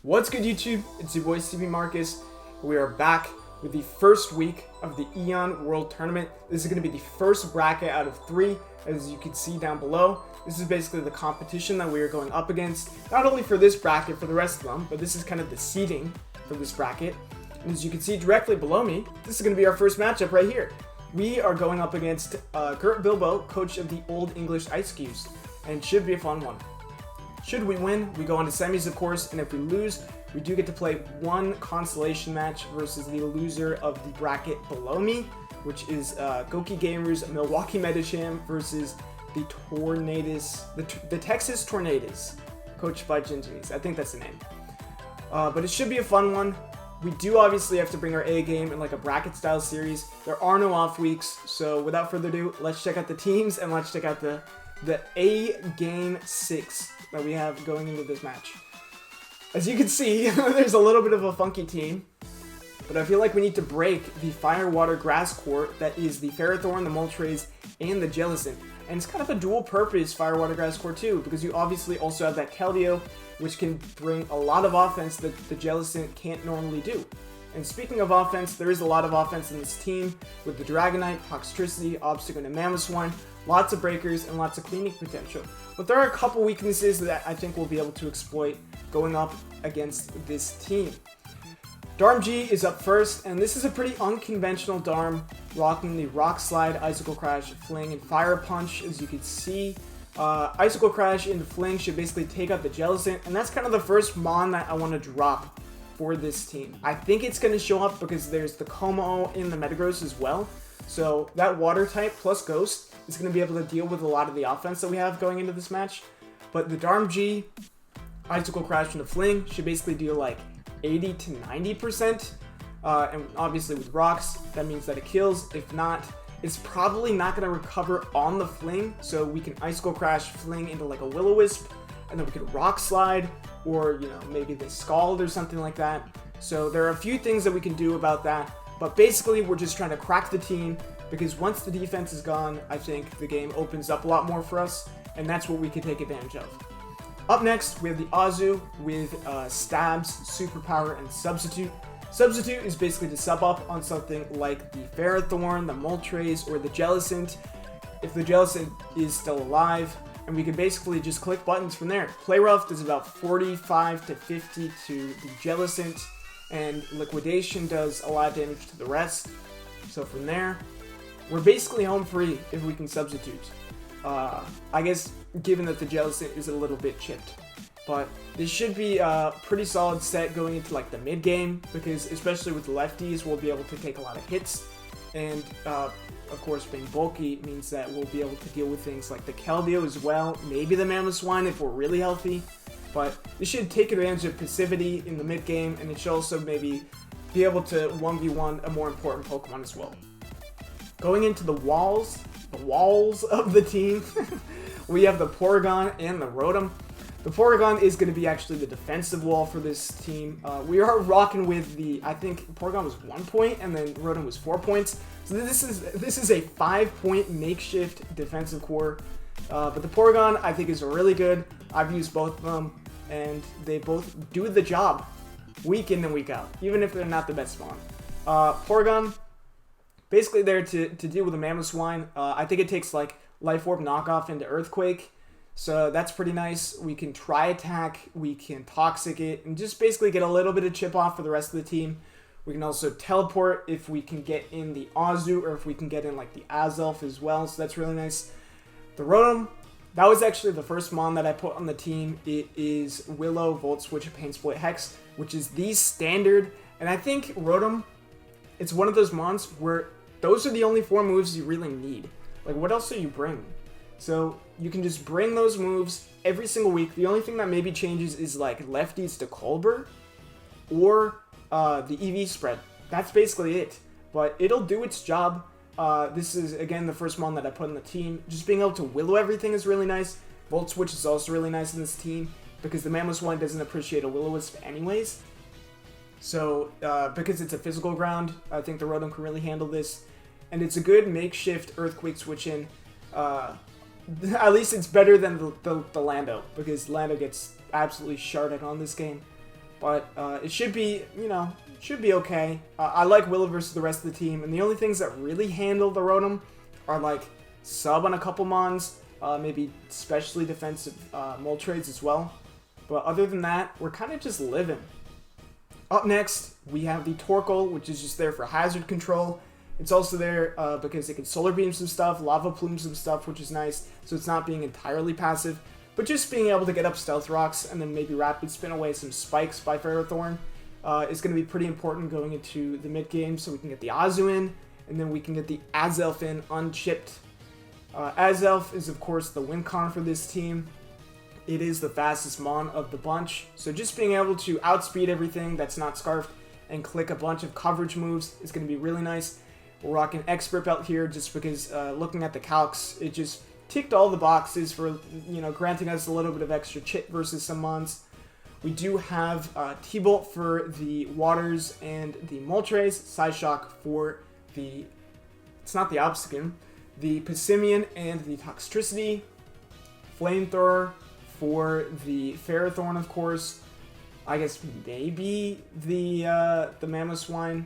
What's good, YouTube? It's your boy cbmarcus. We are back with the first week of the Eon World Tournament. This is going to be the first bracket out of 3, as you can see down below. This is basically the competition that we are going up against, not only for this bracket, for the rest of them, but this is kind of the seeding for this bracket. And as you can see directly below me, this is going to be our first matchup right here. We are going up against Gert Bilbo, coach of the Old English Ice Cubes, and should be a fun one. Should we win, we go on to semis, of course, and if we lose, we do get to play one consolation match versus the loser of the bracket below me, which is Goki Gamers Milwaukee Metacham versus the Tornadoes, the Texas Tornadoes, coached by Gingies. I think that's the name. But it should be a fun one. We do obviously have to bring our A game in like a bracket style series. There are no off weeks, so without further ado, let's check out the teams and let's check out the A game 6 that we have going into this match. As you can see, there's a little bit of a funky team, but I feel like we need to break the fire, water, grass core that is the Ferrothorn, the Moltres, and the Jellicent. And it's kind of a dual purpose fire, water, grass core too, because you obviously also have that Keldeo, which can bring a lot of offense that the Jellicent can't normally do. And speaking of offense, there is a lot of offense in this team with the Dragonite, Toxtricity, Obstacle, and Mamoswine, lots of breakers, and lots of cleaning potential. But there are a couple weaknesses that I think we'll be able to exploit going up against this team. Darm-G is up first, and this is a pretty unconventional Darm, rocking the Rock Slide, Icicle Crash, Fling, and Fire Punch, as you can see. Icicle Crash into Fling should basically take out the Jellicent, and that's kind of the first Mon that I want to drop for this team. I think it's going to show up because there's the kommo-o in the Metagross as well. So that water type plus Ghost is going to be able to deal with a lot of the offense that we have going into this match. But the Darm-G, Icicle Crash into Fling should basically deal like 80 to 90%. And obviously with rocks, that means that it kills. If not, it's probably not going to recover on the Fling. So we can Icicle Crash Fling into like a Will-O-Wisp, and then we could Rock Slide, or maybe the Scald or something like that. So there are a few things that we can do about that. But basically, we're just trying to crack the team, because once the defense is gone, I think the game opens up a lot more for us, and that's what we can take advantage of. Up next, we have the Azu with Stabs, Superpower, and Substitute. Substitute is basically to sub up on something like the Ferrothorn, the Moltres, or the Jellicent, if the Jellicent is still alive, and we can basically just click buttons from there. Play Rough does about 45 to 50 to the Jellicent, and Liquidation does a lot of damage to the rest. So from there, we're basically home free if we can substitute. I guess given that the Jellicent is a little bit chipped. But this should be a pretty solid set going into like the mid game, because especially with the lefties, we'll be able to take a lot of hits. And of course, being bulky means that we'll be able to deal with things like the Keldeo as well, maybe the Mamoswine if we're really healthy. But this should take advantage of passivity in the mid game, and it should also maybe be able to 1v1 a more important Pokemon as well. Going into the walls of the team, we have the Porygon and the Rotom. The Porygon is going to be actually the defensive wall for this team. We are rocking with I think Porygon was 1 point and then Rotom was 4 points. So this is a 5-point makeshift defensive core. But the Porygon I think is really good. I've used both of them, and they both do the job week in and week out, even if they're not the best spawn. Porygon, basically there to deal with the Mamoswine. I think it takes like Life Orb knockoff into Earthquake, so that's pretty nice. We can Tri Attack, we can Toxic it, and just basically get a little bit of chip off for the rest of the team. We can also Teleport if we can get in the Azu, or if we can get in like the Azelf as well, so that's really nice. The Rotom, that was actually the first Mon that I put on the team. It is Willow, Volt Switch, Pain Split, Hex, which is the standard. And I think Rotom, it's one of those Mons where those are the only 4 moves you really need. Like, what else are you bringing? So you can just bring those moves every single week. The only thing that maybe changes is like lefties to Colbur or the EV spread. That's basically it. But it'll do its job. This is, again, the first Mon that I put in the team. Just being able to Willow everything is really nice. Volt Switch is also really nice in this team, because the Mamoswine doesn't appreciate a Will-O-Wisp anyways. So, because it's a physical ground, I think the Rotom can really handle this. And it's a good makeshift Earthquake switch in. At least it's better than the Lando, because Lando gets absolutely sharded on this game. But it should be, should be okay. I like Willow versus the rest of the team, and the only things that really handle the Rotom are like sub on a couple mons, maybe specially defensive Moltres as well. But other than that, we're kind of just living. Up next, we have the Torkoal, which is just there for hazard control. It's also there because it can Solar Beam some stuff, Lava Plume some stuff, which is nice, so it's not being entirely passive. But just being able to get up Stealth Rocks and then maybe Rapid Spin away some spikes by Ferrothorn is going to be pretty important going into the mid-game, so we can get the Azu in, and then we can get the Azelf in unchipped. Azelf is, of course, the win con for this team. It is the fastest mon of the bunch, so just being able to outspeed everything that's not Scarfed and click a bunch of coverage moves is going to be really nice. We're rocking Expert Belt here just because looking at the calcs, it just ticked all the boxes for, granting us a little bit of extra chip versus some mons. We do have T-Bolt for the Waters and the Moltres, Psyshock for the, it's not the Obstagoon, the Passimian and the Toxtricity, Flamethrower for the Ferrothorn, of course. I guess maybe the Mamoswine,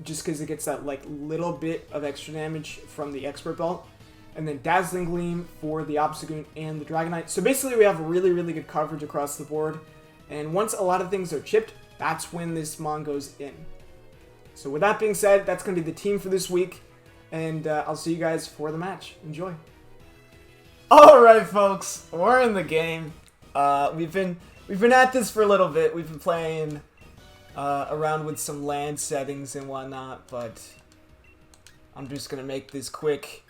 just because it gets that like little bit of extra damage from the Expert Belt. And then Dazzling Gleam for the Obstagoon and the Dragonite. So basically we have really, really good coverage across the board. And once a lot of things are chipped, that's when this mon goes in. So with that being said, that's going to be the team for this week. And I'll see you guys for the match. Enjoy. Alright folks, we're in the game. We've been at this for a little bit. We've been playing around with some land settings and whatnot. But I'm just going to make this quick.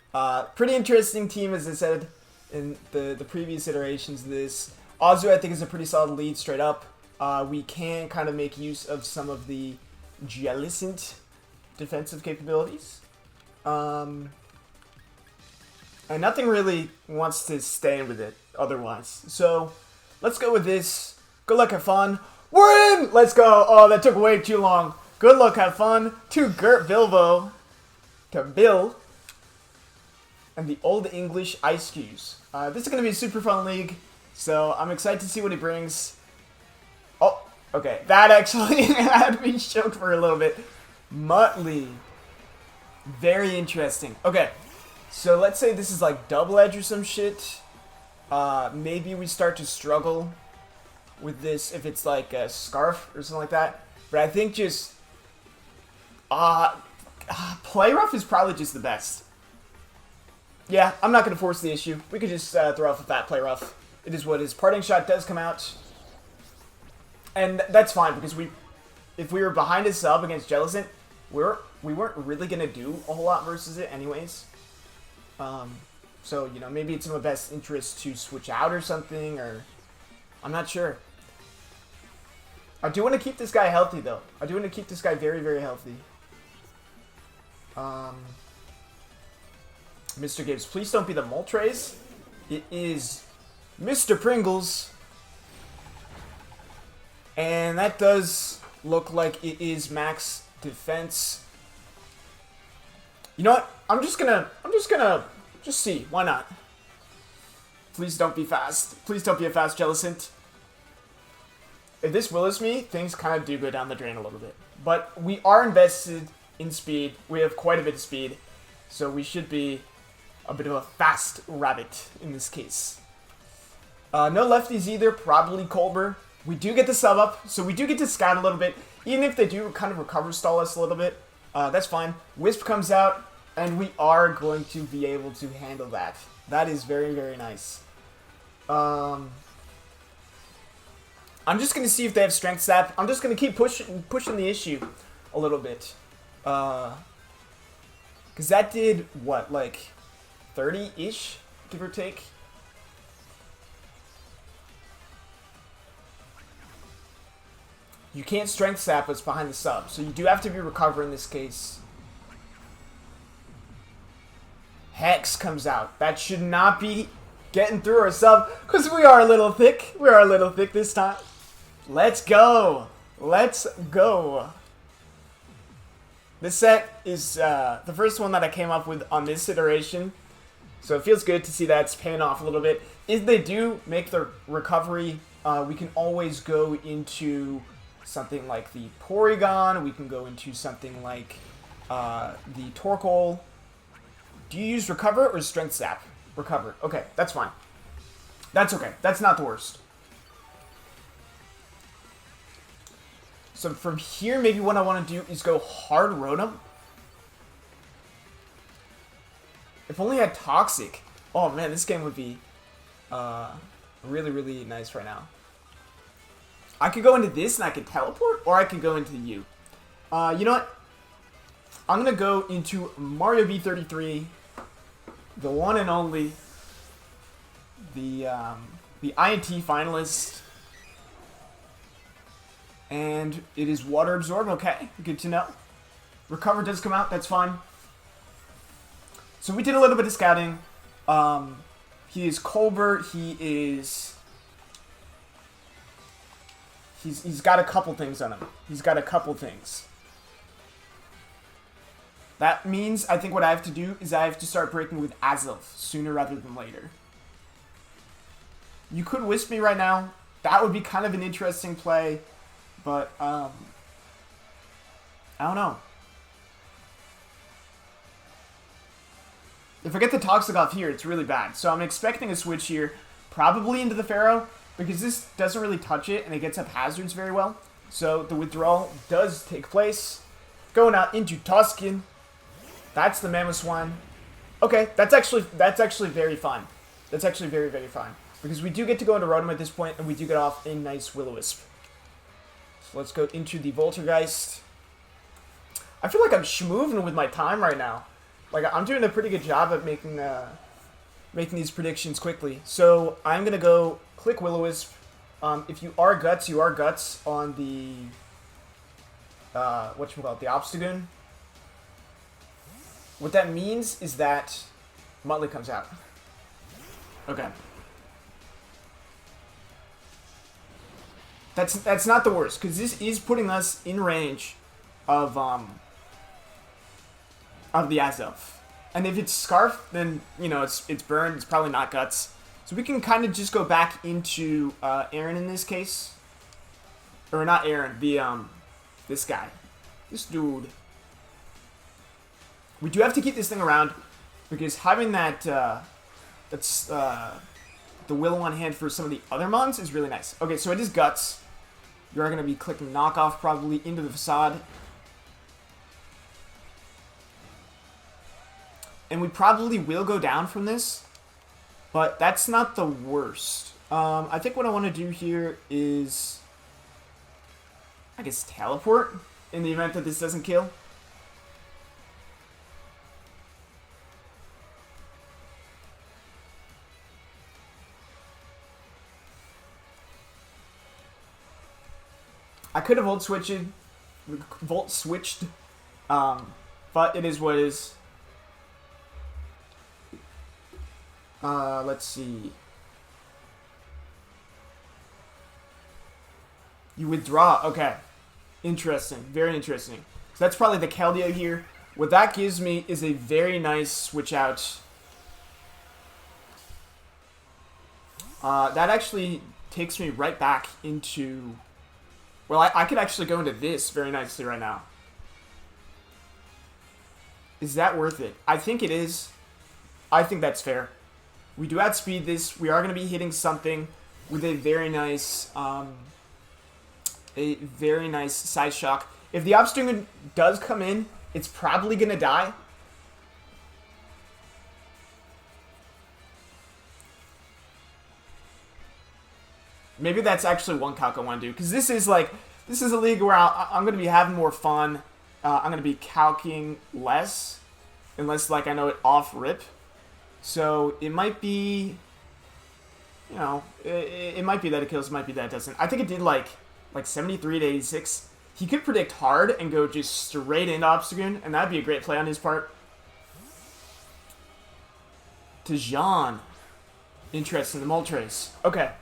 Pretty interesting team, as I said in the previous iterations of this. Azu, I think, is a pretty solid lead straight up. We can kind of make use of some of the Jellicent defensive capabilities. And nothing really wants to stand with it otherwise. So, let's go with this. Good luck, have fun. We're in! Let's go! Oh, that took way too long. Good luck, have fun. To Gert Bilbo. To Bill. And the Old English Ice Cubes. This is going to be a super fun league, so I'm excited to see what he brings. Oh, okay. That actually had me choked for a little bit. Muttley. Very interesting. Okay, so let's say this is like Double Edge or some shit. Maybe we start to struggle with this if it's like a Scarf or something like that. But I think just... Play Rough is probably just the best. Yeah, I'm not going to force the issue. We could just throw off a fat Play Rough. It is what it is. Parting Shot does come out. And that's fine, because if we were behind his sub against Jellicent, we weren't really going to do a whole lot versus it anyways. So, maybe it's in my best interest to switch out or something, or... I'm not sure. I do want to keep this guy healthy, though. I do want to keep this guy very, very healthy. Mr. Gibbs, please don't be the Moltres. It is Mr. Pringles. And that does look like it is max defense. You know what? I'm just gonna see. Why not? Please don't be fast. Please don't be a fast Jellicent. If this Willows me, things kind of do go down the drain a little bit. But we are invested in speed. We have quite a bit of speed. So we should be a bit of a fast rabbit in this case. No lefties either, probably Colbur. We do get the sub up, so we do get to scout a little bit. Even if they do kind of recover stall us a little bit, that's fine. Wisp comes out, and we are going to be able to handle that. That is very, very nice. I'm just going to see if they have Strength Sap. I'm just going to keep pushing the issue a little bit. Because that did, what, like 30-ish, give or take? You can't Strength Sap us behind the sub, so you do have to be recover in this case. Hex comes out. That should not be getting through our sub, because we are a little thick. We are a little thick this time. Let's go. Let's go. This set is the first one that I came up with on this iteration, so it feels good to see that it's paying off a little bit. If they do make the recovery, we can always go into something like the Porygon. We can go into something like the Torkoal. Do you use Recover or Strength Sap? Recover. Okay, that's fine. That's okay. That's not the worst. So from here, maybe what I want to do is go hard Rotom. If only I had Toxic. Oh man, this game would be really, really nice right now. I could go into this and I could teleport, or I could go into you. You know what? I'm going to go into Mario B33, the one and only, the INT finalist. And it is Water Absorb, okay, good to know. Recover does come out, that's fine. So we did a little bit of scouting. He is Colbert, he's got a couple things on him. He's got a couple things. That means, I think what I have to do is I have to start breaking with Azelf sooner rather than later. You could Wisp me right now. That would be kind of an interesting play. But, I don't know. If I get the Toxic off here, it's really bad. So I'm expecting a switch here, probably into the Pharaoh, because this doesn't really touch it, and it gets up hazards very well. So the withdrawal does take place. Going out into Tuscan. That's the Mamoswine. Okay, that's actually very fun. That's actually very, very fun. Because we do get to go into Rotom at this point, and we do get off a nice Will-O-Wisp. So let's go into the Voltergeist. I feel like I'm schmooving with my time right now. Like, I'm doing a pretty good job at making these predictions quickly. So I'm going to go click Will-O-Wisp. If you are Guts, you are Guts on the, the Obstagoon. What that means is that Muttley comes out. Okay. That's not the worst, because this is putting us in range of the Azelf. And if it's Scarf, then, you know, it's burned, it's probably not Guts. So we can kind of just go back into Aaron in this case. Or not Aaron, this guy. This dude. We do have to keep this thing around, because having that, the Willow on hand for some of the other mons is really nice. Okay, so it is Guts. You are going to be clicking Knockoff probably into the Facade. And we probably will go down from this, but that's not the worst. I think what I want to do here is, I guess, teleport in the event that this doesn't kill. I could have volt switched, but it is what it is. Let's see. You withdraw. Okay. Interesting. Very interesting. So that's probably the Keldeo here. What that gives me is a very nice switch out. That actually takes me right back into... Well, I could actually go into this very nicely right now. Is that worth it? I think it is. I think that's fair. We do outspeed this. We are going to be hitting something with a very nice Side Shock. If the Obstagoon does come in, it's probably going to die. Maybe that's actually one calc I want to do, because this is a league where I'm going to be having more fun. I'm going to be calcing less, unless like I know it off rip. So it might be, you know, it might be that it kills, it might be that it doesn't. I think it did like 73 to 86. He could predict hard and go just straight into Obstagoon, and that'd be a great play on his part. To Jean. Interesting, the Moltres. Okay.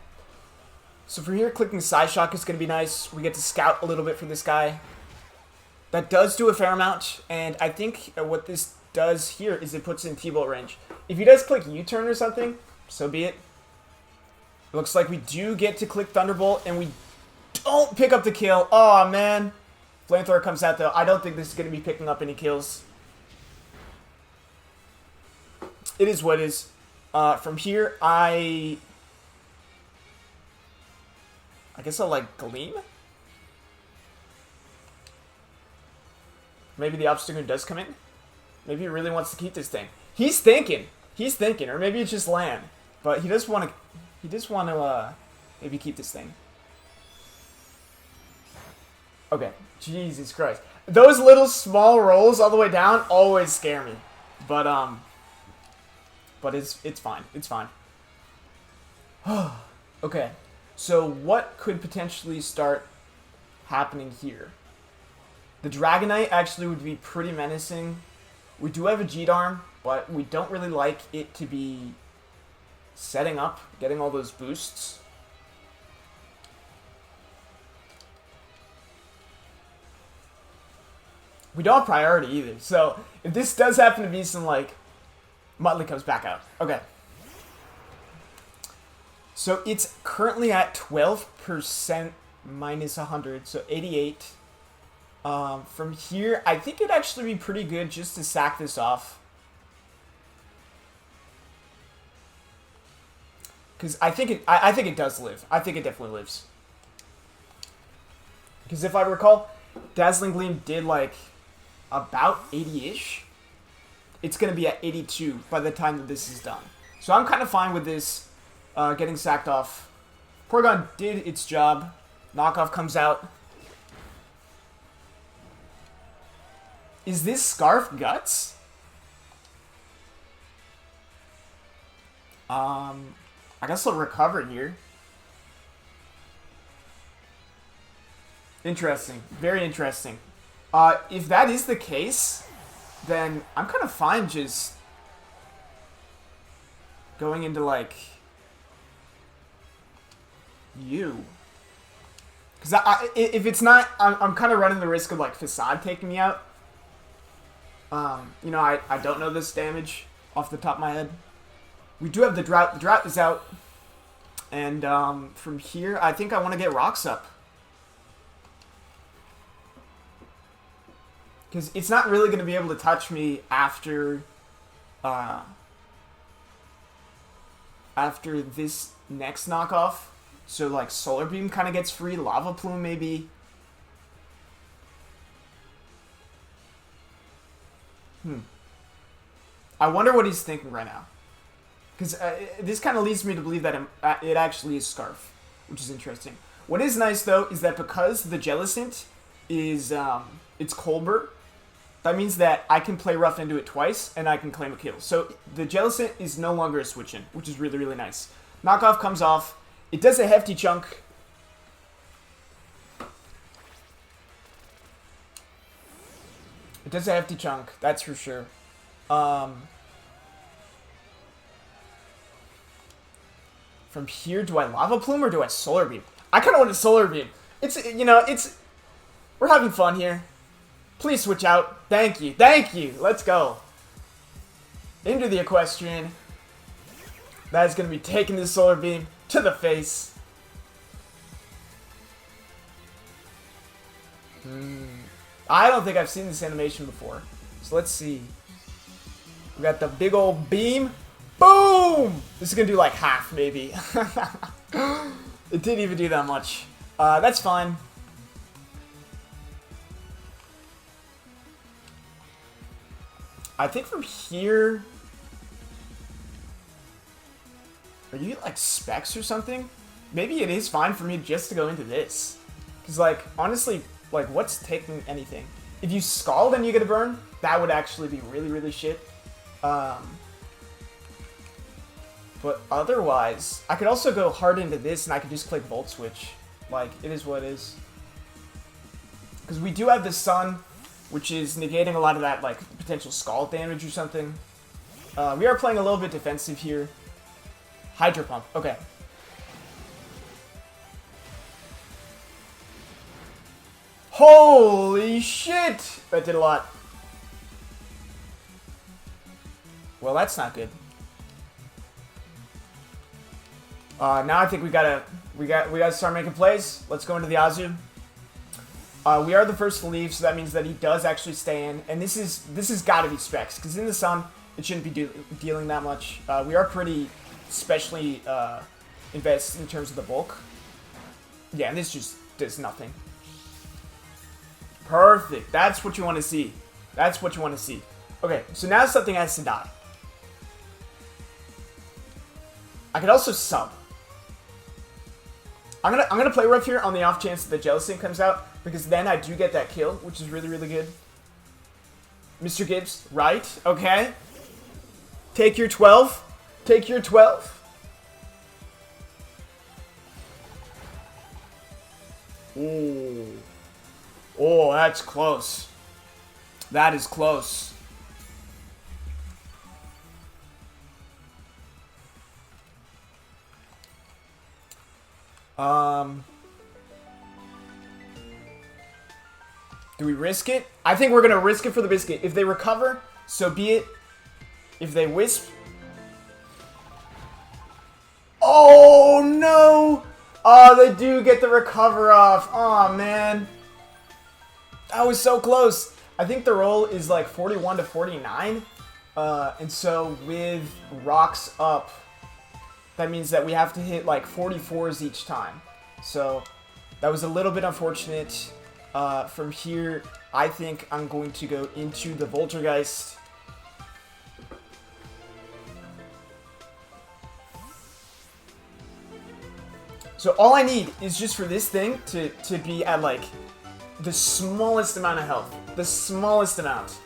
So from here, clicking Psyshock is going to be nice. We get to scout a little bit for this guy. That does do a fair amount, and I think what this does here is it puts in T-Bolt range. If he does click U-turn or something, so be it. Looks like we do get to click Thunderbolt, and we Don't pick up the kill. Oh, man. Flamethrower comes out, though. I don't think this is going to be picking up any kills. It is what it is. From here, I guess I'll, like, Gleam? Maybe the Obstagoon does come in. Maybe he really wants to keep this thing. He's thinking. He's thinking. Or maybe it's just land. But he does want to... He just want to, maybe keep this thing. Okay. Jesus Christ. Those little small rolls all the way down always scare me. But it's fine. It's fine. Okay. So what could potentially start happening here? The Dragonite actually would be pretty menacing. We do have a G-Darm, but we don't really like it to be setting up, getting all those boosts. We don't have priority either, so if this does happen to be some, like, Muttley comes back out. Okay. So it's currently at 12% minus 100, so 88. From here, I think it'd actually be pretty good just to sack this off. Because I think it does live. I think it definitely lives. Because if I recall, Dazzling Gleam did, like, about 80-ish. It's going to be at 82 by the time that this is done. So I'm kind of fine with this getting sacked off. Porygon did its job. Knockoff comes out. Is this Scarf Guts? I guess I'll recover here. Interesting. Very interesting. If that is the case, then I'm kind of fine just going into, like, you. Because if it's not, I'm kind of running the risk of, like, Facade taking me out. You know, I don't know this damage off the top of my head. We do have the Drought. The Drought is out. And from here, I think I want to get Rocks up. Because it's not really going to be able to touch me after this next knockoff. So, like, Solar Beam kind of gets free. Lava Plume, maybe. I wonder what he's thinking right now. Because this kind of leads me to believe that it actually is Scarf, which is interesting. What is nice, though, is that because the Jellicent is, it's Colbur, that means that I can play Rough into it twice, and I can claim a kill. So the Jellicent is no longer a switch-in, which is really, really nice. Knockoff comes off. It does a hefty chunk. It does a hefty chunk, that's for sure. From here, do I Lava Plume or do I Solar Beam? I kind of want a Solar Beam. It's, you know, we're having fun here. Please switch out. Thank you. Thank you. Let's go. Into the Equestrian. That is going to be taking the Solar Beam to the face. I don't think I've seen this animation before. So let's see. We got the big old beam. Boom! This is going to do like half, maybe. It didn't even do that much. That's fine. I think from here... Are you like Specs or something? Maybe it is fine for me just to go into this. Because, like, honestly, like, what's taking anything? If you Scald and you get a burn, that would actually be really, really shit. But otherwise, I could also go hard into this and I could just click Volt Switch. Like, it is what it is. Because we do have the Sun, which is negating a lot of that, like, potential Scald damage or something. We are playing a little bit defensive here. Hydro Pump, okay. Holy shit! That did a lot. Well, that's not good. Now I think we gotta start making plays. Let's go into the Azu. We are the first to leave, so that means that he does actually stay in. And this has got to be specs, because in the sun, it shouldn't be dealing that much. We are pretty specially invested in terms of the bulk. Yeah, and this just does nothing. Perfect. That's what you want to see. That's what you want to see. Okay, so now something has to die. I could also sub. I'm gonna play rough here on the off chance that the Jellicent comes out, because then I do get that kill, which is really, really good. Mr. Gibbs, right? Okay. Take your 12. Take your 12. Ooh. Oh, that's close. That is close. Do we risk it? I think we're gonna risk it for the biscuit. If they recover, so be it. If they wisp. Oh no! Oh, they do get the recover off. Oh man. That was so close. I think the roll is like 41 to 49. And so with rocks up, that means that we have to hit like 44s each time. So that was a little bit unfortunate. From here, I think I'm going to go into the Voltergeist. So all I need is just for this thing to be at like the smallest amount of health. The smallest amount.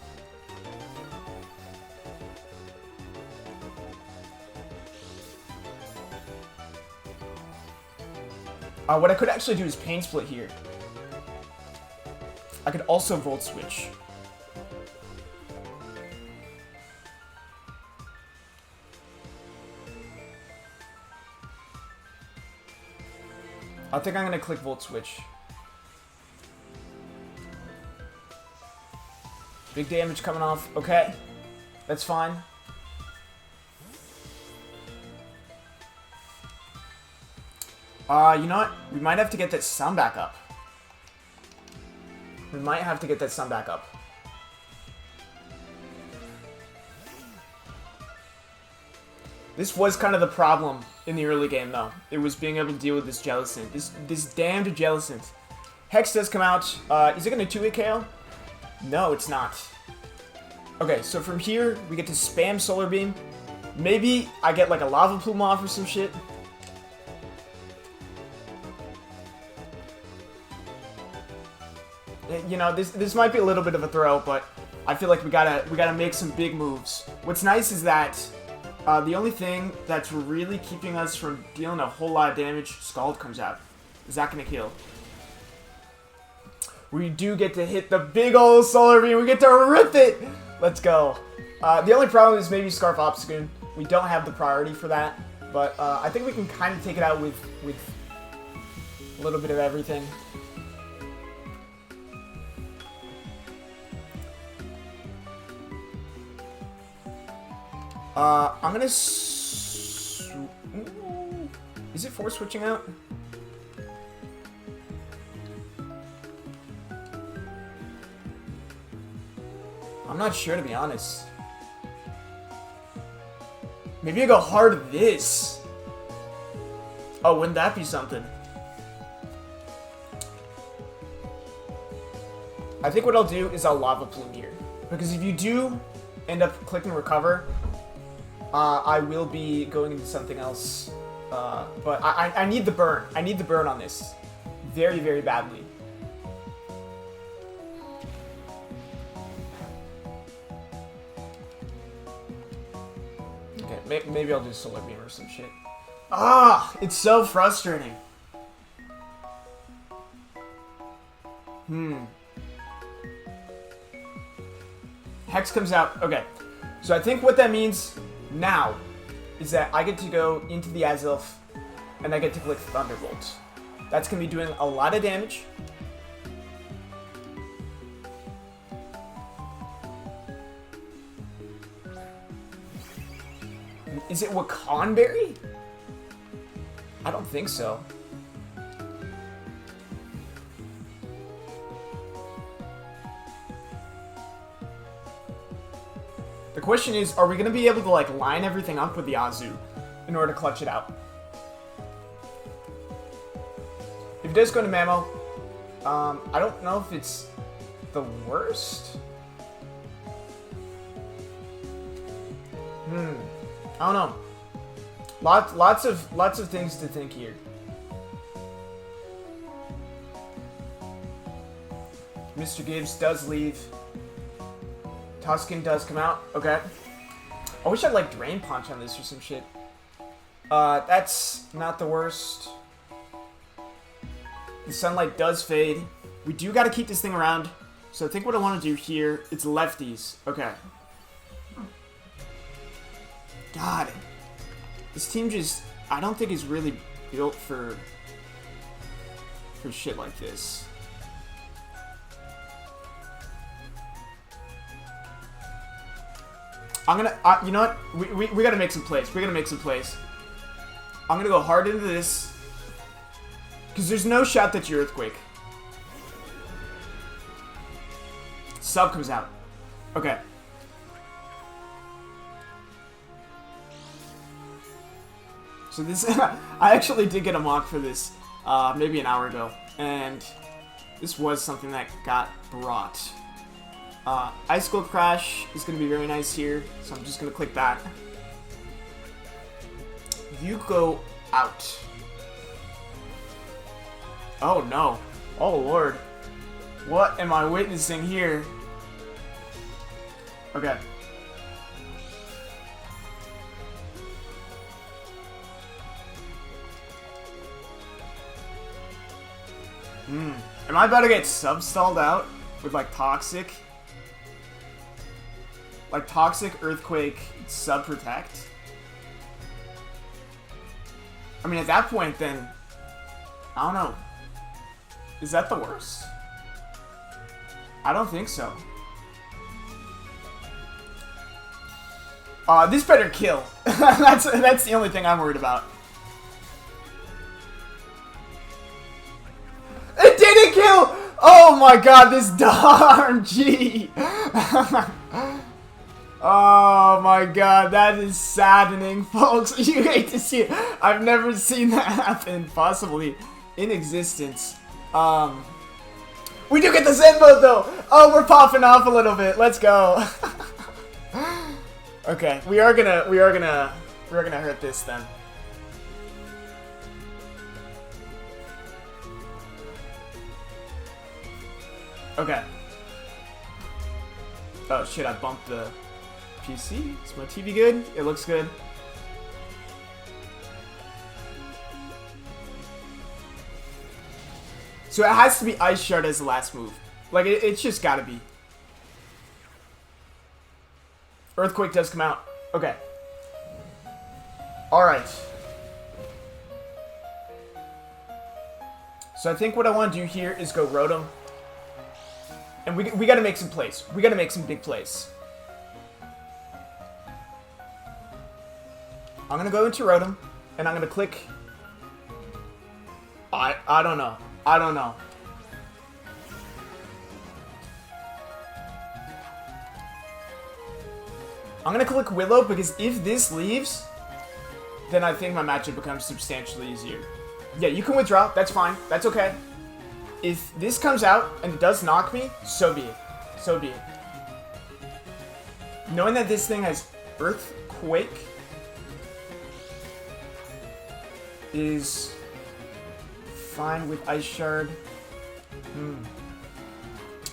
What I could actually do is Pain Split here. I could also Volt Switch. I think I'm going to click Volt Switch. Big damage coming off. Okay. That's fine. You know what? We might have to get that sun back up. We might have to get that sun back up. This was kind of the problem in the early game, though. It was being able to deal with this Jellicent. This damned Jellicent. Hex does come out. Is it going to 2-hit KO? No, it's not. Okay, so from here, we get to spam Solar Beam. Maybe I get like a Lava Plume off or some shit. You know, this might be a little bit of a throw, but I feel like we gotta make some big moves. What's nice is that the only thing that's really keeping us from dealing a whole lot of damage, Scald comes out. Is that gonna kill? We do get to hit the big old Solar Beam. We get to rip it. Let's go. The only problem is maybe Scarf Obstagoon. We don't have the priority for that, but I think we can kind of take it out with a little bit of everything. I'm gonna... Is it force switching out? I'm not sure, to be honest. Maybe I go hard this. Oh, wouldn't that be something? I think what I'll do is I'll Lava Plume here. Because if you do end up clicking recover, I will be going into something else. But I need the burn. I need the burn on this. Very, very badly. Okay, maybe I'll do Solar Beam or some shit. Ah, it's so frustrating. Hex comes out. Okay, so I think what that means now is that I get to go into the Azelf and I get to click Thunderbolt. That's going to be doing a lot of damage. Is it Wakanberry? I don't think so. The question is, are we going to be able to, like, line everything up with the Azu in order to clutch it out? If it does go to Mamo, I don't know if it's the worst. I don't know. Lots of things to think here. Mr. Gibbs does leave. Tuscan does come out. Okay. I wish I'd like Drain Punch on this or some shit. That's not the worst. The sunlight does fade. We do got to keep this thing around. So I think what I want to do here, it's lefties. Okay. God. This team just, I don't think is really built for shit like this. I'm gonna, you know what? We gotta make some plays. We gotta make some plays. I'm gonna go hard into this. Because there's no shot that you Earthquake. Sub comes out. Okay. So this, I actually did get a mock for this maybe an hour ago. And this was something that got brought. Ice Skull Crash is going to be very nice here, so I'm just going to click that. You go out. Oh no. Oh lord. What am I witnessing here? Okay. Am I about to get sub-stalled out with like Toxic? Like Toxic, Earthquake, Sub-Protect? I mean, at that point, then, I don't know. Is that the worst? I don't think so. This better kill. that's the only thing I'm worried about. It didn't kill! Oh my god, this darn G! Oh my god, that is saddening, folks. You hate to see it. I've never seen that happen, possibly in existence. We do get the Zen mode though! Oh, we're popping off a little bit. Let's go. Okay, we are gonna hurt this then. Okay. Oh shit, I bumped the PC. Is my TV good? It looks good. So it has to be Ice Shard as the last move. Like, it's just gotta be. Earthquake does come out. Okay. Alright. So I think what I want to do here is go Rotom. And we gotta make some plays. We gotta make some big plays. I'm gonna go into Rotom, and I'm gonna click... I don't know. I don't know. I'm gonna click Willow, because if this leaves, then I think my matchup becomes substantially easier. Yeah, you can withdraw. That's fine. That's okay. If this comes out and it does knock me, so be it. So be it. Knowing that this thing has Earthquake is fine with Ice Shard.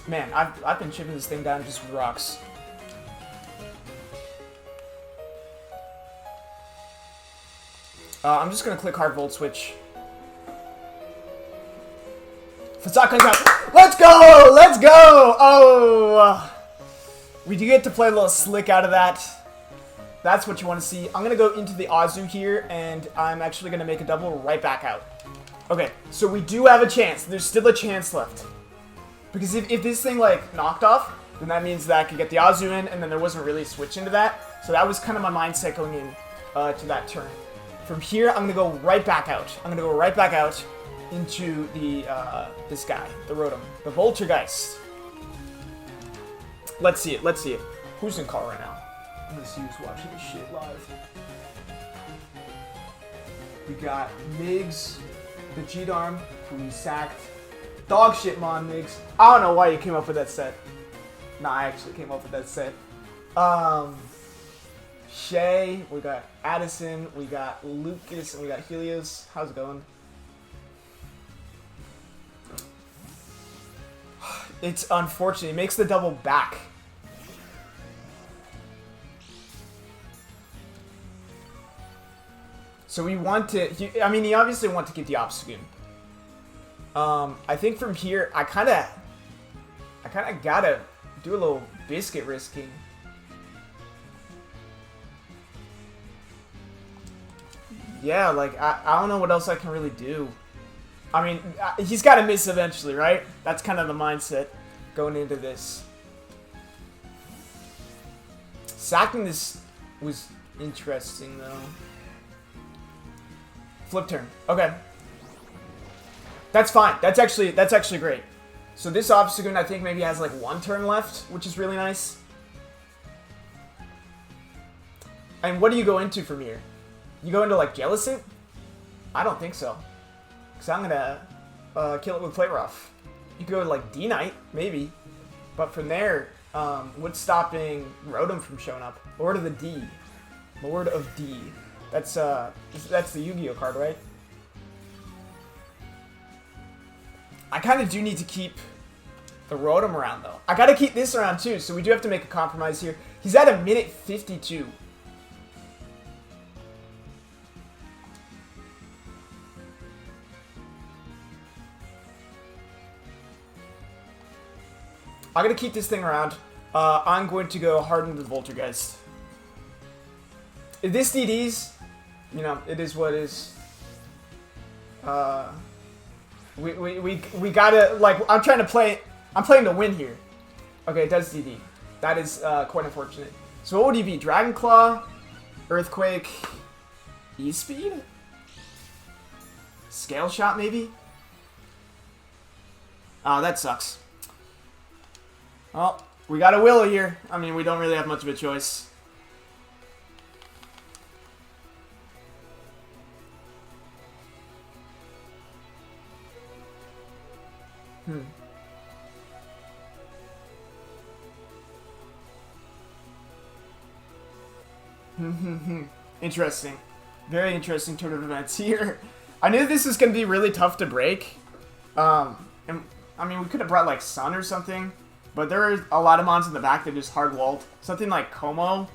Man, I've been chipping this thing down just with rocks. I'm just gonna click Hard Volt Switch. Facade comes out. Let's go! Let's go! Oh! We do get to play a little slick out of that. That's what you want to see. I'm going to go into the Azu here, and I'm actually going to make a double right back out. Okay, so we do have a chance. There's still a chance left. Because if this thing, like, knocked off, then that means that I could get the Azu in, and then there wasn't really a switch into that. So that was kind of my mindset going in to that turn. From here, I'm gonna go right back out. I'm gonna go right back out into the this guy, the Rotom, the Voltergeist. Let's see it. Let's see it. Who's in call right now? I'm gonna see who's watching this shit live. We got Migs, the G-Darm, who we sacked. Dog shit, Mon Migs. I don't know why you came up with that set. Nah, I actually came up with that set. Shay, we got Addison, we got Lucas, and we got Helios. How's it going? It's unfortunate. It makes the double back. So we want to... I mean, you obviously want to get the Obstagoon. I think from here, I kind of gotta do a little biscuit risking. Yeah, like, I don't know what else I can really do. I mean, he's got to miss eventually, right? That's kind of the mindset going into this. Sacking this was interesting, though. Flip turn. Okay. That's fine. That's actually great. So this Obstagoon, I think, maybe has like one turn left, which is really nice. And what do you go into from here? You go into like Jellicent? I don't think so. Because I'm going to kill it with Play Rough. You could go to like D-Knight, maybe. But from there, what's stopping Rotom from showing up? Lord of the D. Lord of D. That's the Yu-Gi-Oh card, right? I kind of do need to keep the Rotom around, though. I got to keep this around, too, so we do have to make a compromise here. He's at a minute 52. I'm going to keep this thing around. I'm going to go hard into the Voltergeist. If this DDs, you know, it is what it is. We gotta, like, I'm playing to win here. Okay, it does DD. That is quite unfortunate. So what would he be? Dragon Claw, Earthquake, E-Speed? Scale Shot, maybe? Oh, that sucks. Well, we got a Willow here. I mean, we don't really have much of a choice. Interesting. Very interesting turn of events here. I knew this was going to be really tough to break. And I mean, we could have brought like Sun or something. But there are a lot of mons in the back that just hard-walled. Something like Kommo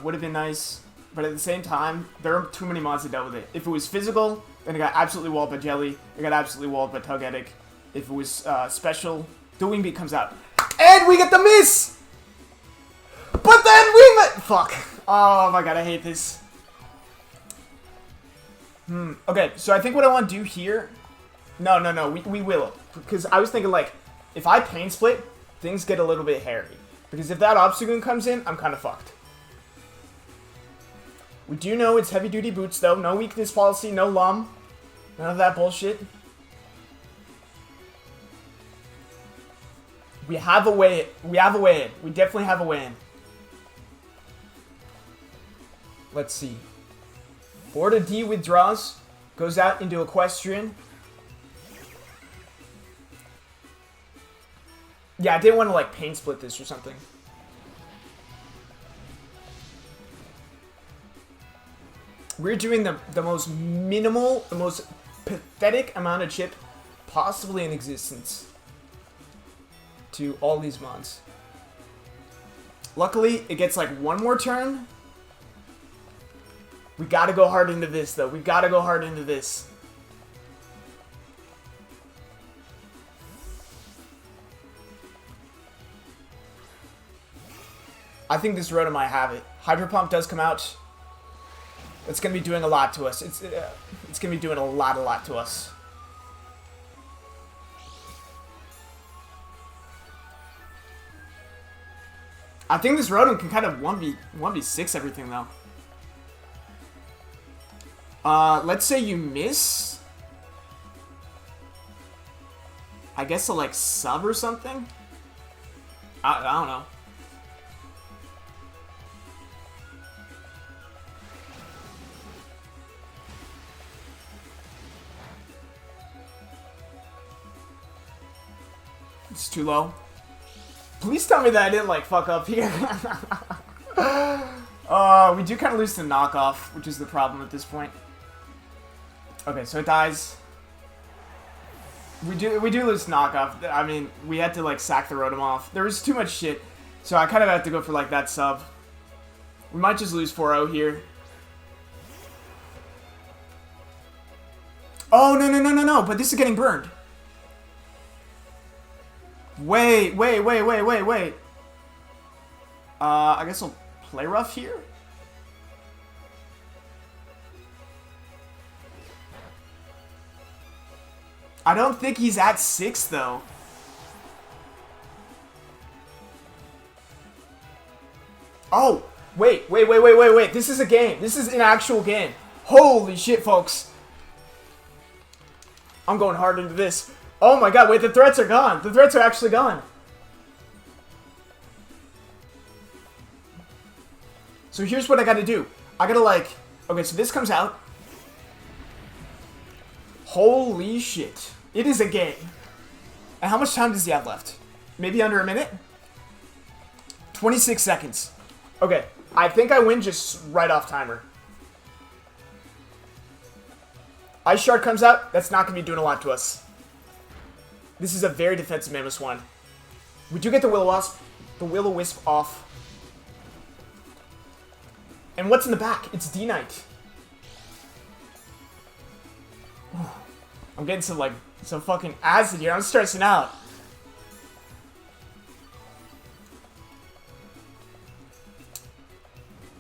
would have been nice. But at the same time, there are too many mons that dealt with it. If it was physical, then it got absolutely walled by Jelly. It got absolutely walled by Togetic. If it was special, the Wing Beat comes out. And we get the miss! But then we fuck. Oh my god, I hate this. Okay, so I think what I want to do here... No, we will. Because I was thinking, like, if I Pain Split, things get a little bit hairy. Because if that Obstagoon comes in, I'm kind of fucked. We do know it's heavy-duty boots, though. No weakness policy, no lum. None of that bullshit. We have a way. We have a way in. We definitely have a way in. Let's see. Lord of D withdraws. Goes out into Equestrian. Yeah, I didn't want to, like, Pain Split this or something. We're doing the most minimal, the most pathetic amount of chip possibly in existence to all these mons. Luckily, it gets, like, one more turn. We gotta go hard into this, though. We gotta go hard into this. I think this Rotom might have it. Hydro Pump does come out. It's going to be doing a lot to us. It's going to be doing a lot to us. I think this Rotom can kind of 1v6 everything, though. Let's say you miss. I guess a, like, sub or something? I don't know. It's too low. Please tell me that I didn't, like, fuck up here. We do kind of lose the knockoff, which is the problem at this point. Okay, so it dies. We do lose knockoff. I mean, we had to, like, sack the Rotom off. There was too much shit, so I kind of have to go for, like, that sub. We might just lose 4-0 here. Oh, no, but this is getting burned. Wait. I guess I'll play rough here. I don't think he's at 6, though. Oh, wait. This is a game. This is an actual game. Holy shit, folks. I'm going hard into this. Oh my god, wait, the threats are gone. The threats are actually gone. So here's what I gotta do. I gotta, like... Okay, so this comes out. Holy shit. It is a game. And how much time does he have left? Maybe under a minute? 26 seconds. Okay, I think I win just right off timer. Ice Shard comes out. That's not going to be doing a lot to us. This is a very defensive -1. We do get the Will-O-Wisp off. And what's in the back? It's D-Knight. I'm getting some fucking acid here. I'm stressing out.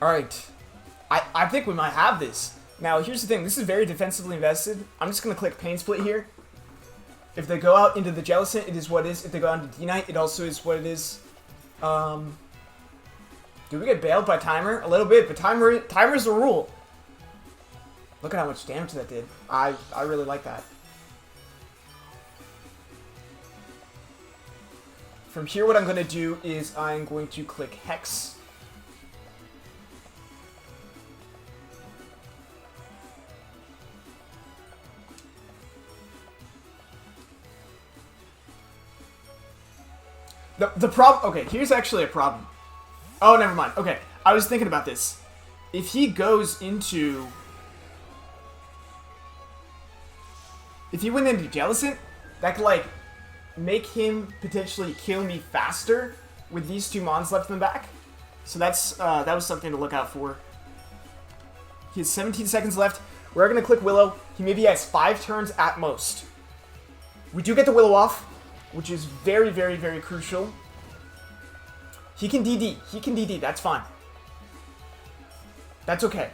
Alright. I think we might have this. Now, here's the thing. This is very defensively invested. I'm just going to click Pain Split here. If they go out into the Jellicent, it is what it is. If they go out into D-Knight, it also is what it is. Do we get bailed by timer? A little bit, but timer's the rule. Look at how much damage that did. I really like that. From here, what I'm going to do is I'm going to click Hex. The problem... Okay, here's actually a problem. Oh, never mind. Okay, I was thinking about this. If he goes into... If he went into Jellicent, that could, like, make him potentially kill me faster with these 2 Mons left in the back. So that's that was something to look out for. He has 17 seconds left. We're going to click Willow. He maybe has 5 turns at most. We do get the Willow off, which is very, very, very crucial. He can DD. He can DD. That's fine. That's okay.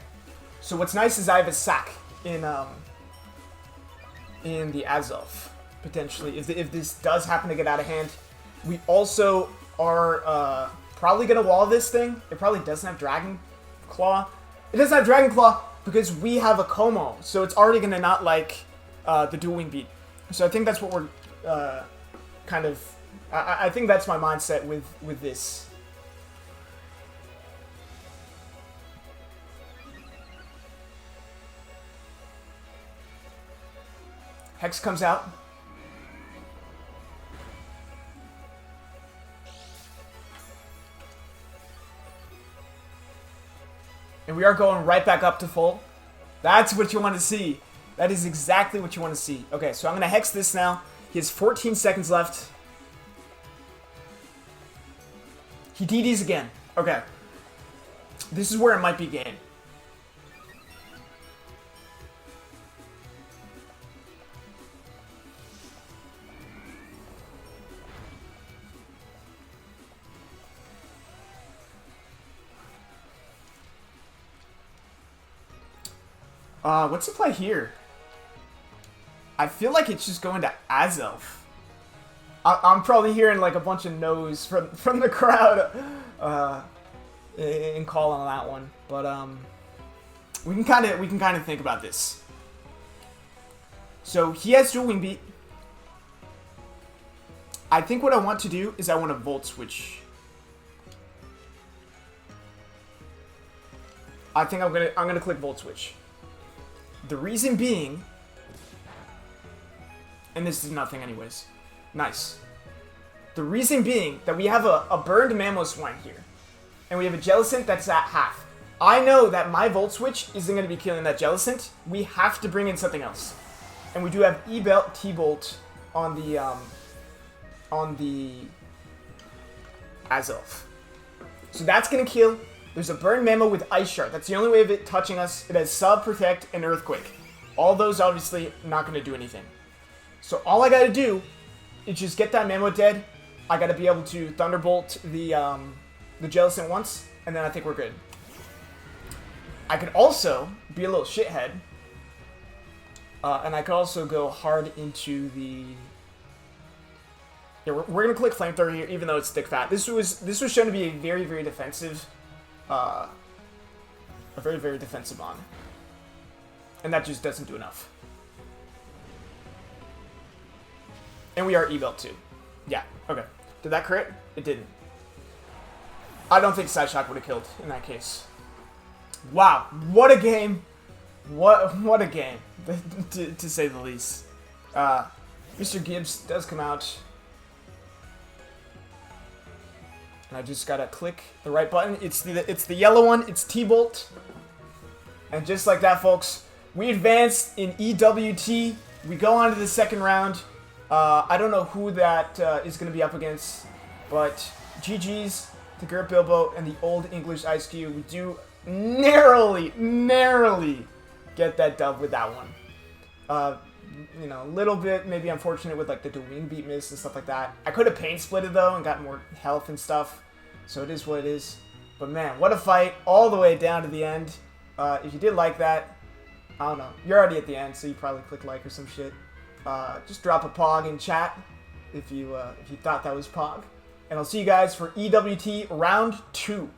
So what's nice is I have a sack in the Azelf, potentially, if this does happen to get out of hand. We also are probably going to wall this thing. It probably doesn't have Dragon Claw. It doesn't have Dragon Claw because we have a Kommo, so it's already going to not like the Dual Wing Beat. So I think that's what we're kind of... I think that's my mindset with this. Hex comes out. And we are going right back up to full. That's what you want to see. That is exactly what you want to see. Okay, so I'm going to Hex this now. He has 14 seconds left. He DDs again. Okay. This is where it might be game. What's the play here? I feel like it's just going to Azelf. I'm probably hearing like a bunch of no's from the crowd in call on that one. But we can kind of think about this. So he has dual wing beat. I think what I want to do is I want to volt switch. I think I'm gonna click volt switch. The reason being, and this is nothing anyways. Nice. The reason being that we have a burned Mamoswine here, and we have a Jellicent that's at half. I know that my volt switch isn't going to be killing that Jellicent. We have to bring in something else, and we do have E-Belt, T-Bolt on the Azelf. So that's going to kill. There's a burned Mamo with Ice Shard. That's the only way of it touching us. It has Sub, Protect, and Earthquake. All those obviously not going to do anything. So all I got to do is just get that Mamo dead. I got to be able to Thunderbolt the Jellicent once, and then I think we're good. I could also be a little shithead, and I could also go hard into the... Yeah, we're gonna click Flamethrower here, even though it's thick fat. This was shown to be a very, very defensive, a very, very defensive on, and that just doesn't do enough. And we are E-Belt too. Yeah. Okay. Did that crit? It didn't. I don't think Side Shock would have killed in that case. Wow, what a game! What a game, to say the least. Mr. Gibbs does come out, and I just gotta click the right button. It's the yellow one. It's T-Bolt, and just like that, folks, we advance in EWT. We go on to the second round. I don't know who that is gonna be up against, but GG's to Gert Bilbo and the Old English Ice Cube. We do narrowly get that dub with that one. You know, a little bit maybe unfortunate with like the wing beat miss and stuff like that. I could have pain split it though and got more health and stuff, so it is what it is. But man, what a fight all the way down to the end. If you did like that, I don't know, you're already at the end, so you probably click like or some shit. Just drop a pog in chat if you thought that was pog, and I'll see you guys for EWT round 2.